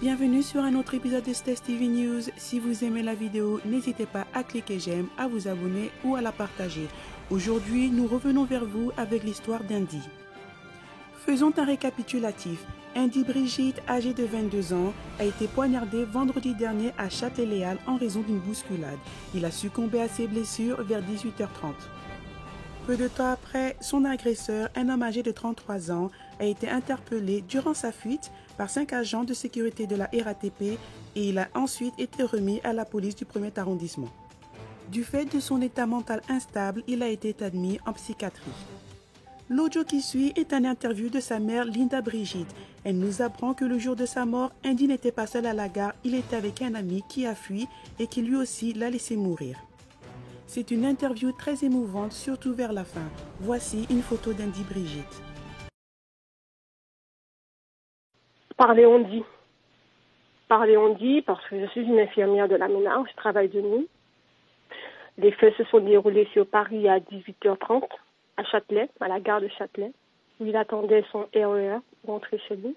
Bienvenue sur un autre épisode de Steph TV News. Si vous aimez la vidéo, n'hésitez pas à cliquer j'aime, à vous abonner ou à la partager. Aujourd'hui, nous revenons vers vous avec l'histoire d'Indy. Faisons un récapitulatif. Indy Brigitte, âgée de 22 ans, a été poignardé vendredi dernier à Châtelet-Léal en raison d'une bousculade. Il a succombé à ses blessures vers 18h30. Peu de temps après, son agresseur, un homme âgé de 33 ans, a été interpellé durant sa fuite par 5 agents de sécurité de la RATP et il a ensuite été remis à la police du 1er arrondissement. Du fait de son état mental instable, il a été admis en psychiatrie. L'audio qui suit est une interview de sa mère Linda Brigitte. Elle nous apprend que le jour de sa mort, Indy n'était pas seul à la gare, il était avec un ami qui a fui et qui lui aussi l'a laissé mourir. C'est une interview très émouvante, surtout vers la fin. Voici une photo d'Indy Brigitte. Parler on dit parce que je suis une infirmière de la ménage, je travaille de nuit. Les faits se sont déroulés sur Paris à 18h30 à Châtelet, à la gare de Châtelet, où il attendait son RER pour rentrer chez lui.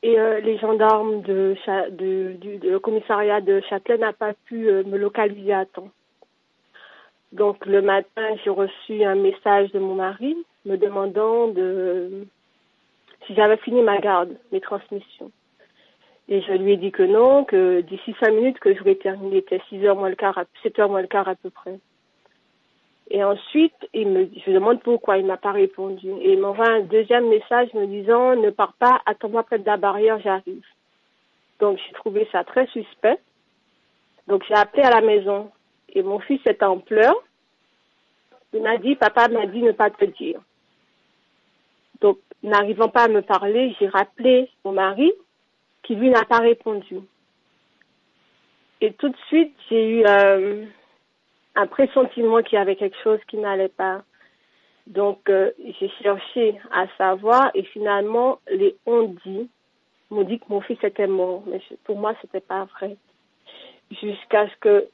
Et les gendarmes du commissariat de Châtelet n'ont pas pu me localiser à temps. Donc le matin, j'ai reçu un message de mon mari me demandant si j'avais fini ma garde, mes transmissions. Et je lui ai dit que non, que d'ici 5 minutes que j'aurais terminé, il était 6h moins le quart, 7h moins le quart à peu près. Et ensuite, je lui demande pourquoi il m'a pas répondu. Et il m'envoie un deuxième message me disant, ne pars pas, attends-moi près de la barrière, j'arrive. Donc j'ai trouvé ça très suspect. Donc j'ai appelé à la maison. Et mon fils était en pleurs. Il m'a dit, papa m'a dit ne pas te dire. Donc, n'arrivant pas à me parler, j'ai rappelé mon mari, qui lui n'a pas répondu. Et tout de suite, j'ai eu un pressentiment qu'il y avait quelque chose qui n'allait pas. Donc, j'ai cherché à savoir et finalement, les on-dit m'ont dit que mon fils était mort. Mais pour moi, c'était pas vrai. Jusqu'à ce que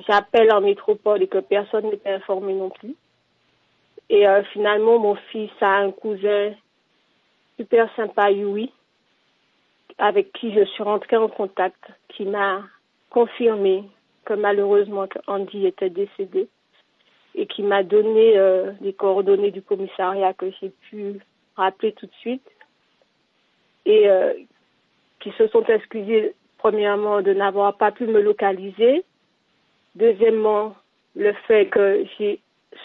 j'appelle en métropole et que personne n'était informé non plus. Et finalement, mon fils a un cousin super sympa, Yui, avec qui je suis rentrée en contact, qui m'a confirmé que malheureusement Andy était décédé et qui m'a donné les coordonnées du commissariat que j'ai pu rappeler tout de suite et qui se sont excusés premièrement de n'avoir pas pu me localiser. Deuxièmement, le fait que j'ai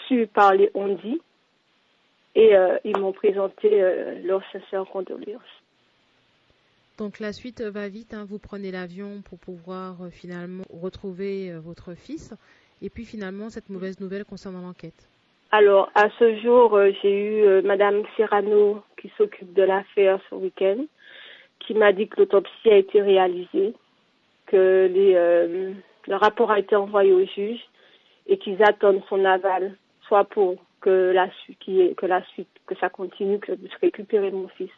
su parler Andy et ils m'ont présenté leurs sincères condoléances. Donc la suite va vite, hein. Vous prenez l'avion pour pouvoir finalement retrouver votre fils. Et puis finalement, cette mauvaise nouvelle concernant l'enquête. Alors, à ce jour, j'ai eu Madame Serrano qui s'occupe de l'affaire ce week-end, qui m'a dit que l'autopsie a été réalisée, que le rapport a été envoyé au juge et qu'ils attendent son aval, soit pour que ça continue, que je récupère mon fils,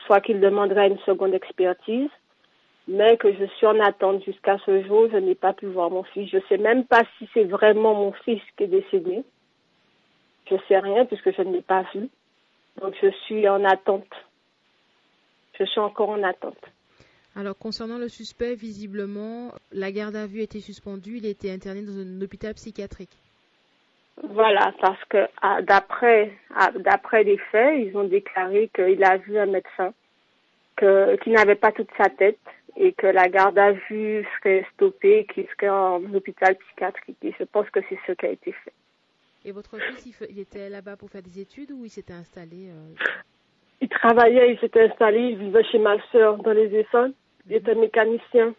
soit qu'il demanderait une seconde expertise, mais que je suis en attente jusqu'à ce jour, je n'ai pas pu voir mon fils. Je ne sais même pas si c'est vraiment mon fils qui est décédé. Je ne sais rien puisque je ne l'ai pas vu. Donc je suis en attente. Je suis encore en attente. Alors concernant le suspect, visiblement, la garde à vue a été suspendue, il a été interné dans un hôpital psychiatrique. Voilà, parce que d'après les faits, ils ont déclaré qu'il a vu un médecin, qu'il n'avait pas toute sa tête et que la garde à vue serait stoppée, qu'il serait en hôpital psychiatrique. Et je pense que c'est ce qui a été fait. Et votre fils, il était là-bas pour faire des études ou il s'était installé Il travaillait, il s'était installé, il vivait chez ma sœur dans les Essonnes. Il était mécanicien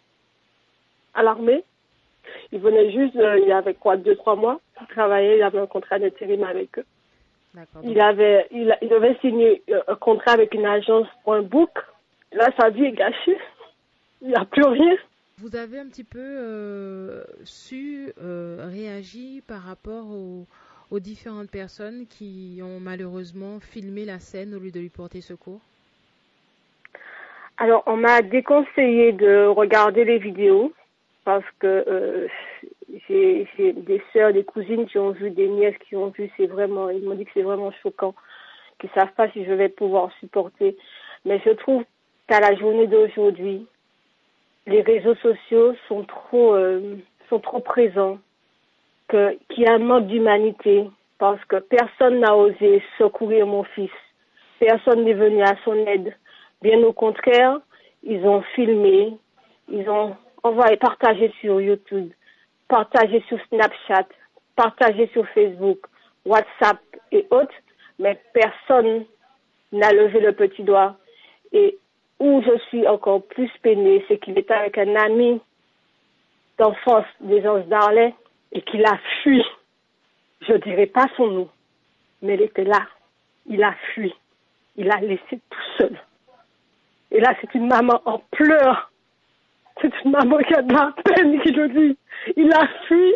à l'armée. Il venait juste, il y avait 2-3 mois, il travaillait, il avait un contrat d'intérim avec eux. D'accord. Il devait signer un contrat avec une agence pour un book. Là, sa vie est gâchée. Il n'y a plus rien. Vous avez un petit peu réagi par rapport aux différentes personnes qui ont malheureusement filmé la scène au lieu de lui porter secours? Alors, on m'a déconseillé de regarder les vidéos parce que j'ai des sœurs, des cousines qui ont vu, des nièces qui ont vu. Ils m'ont dit que c'est vraiment choquant, qu'ils ne savent pas si je vais pouvoir supporter. Mais je trouve jusqu'à la journée d'aujourd'hui, les réseaux sociaux sont trop présents, qu'il y a un manque d'humanité parce que personne n'a osé secourir mon fils. Personne n'est venu à son aide. Bien au contraire, ils ont filmé, ils ont envoyé, partagé sur YouTube, partagé sur Snapchat, partagé sur Facebook, WhatsApp et autres, mais personne n'a levé le petit doigt. Et où je suis encore plus peinée, c'est qu'il était avec un ami d'enfance des Anges d'Arlay et qu'il a fui. Je dirais pas son nom, mais il était là. Il a fui. Il a laissé tout seul. Et là, c'est une maman en pleurs. C'est une maman qui a de la peine qui le dit. Il a fui.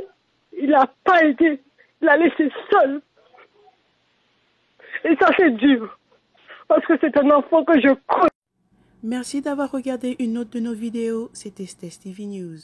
Il n'a pas aidé. Il l'a laissé seul. Et ça, c'est dur. Parce que c'est un enfant que je connais. Merci d'avoir regardé une autre de nos vidéos. C'était Steph TV News.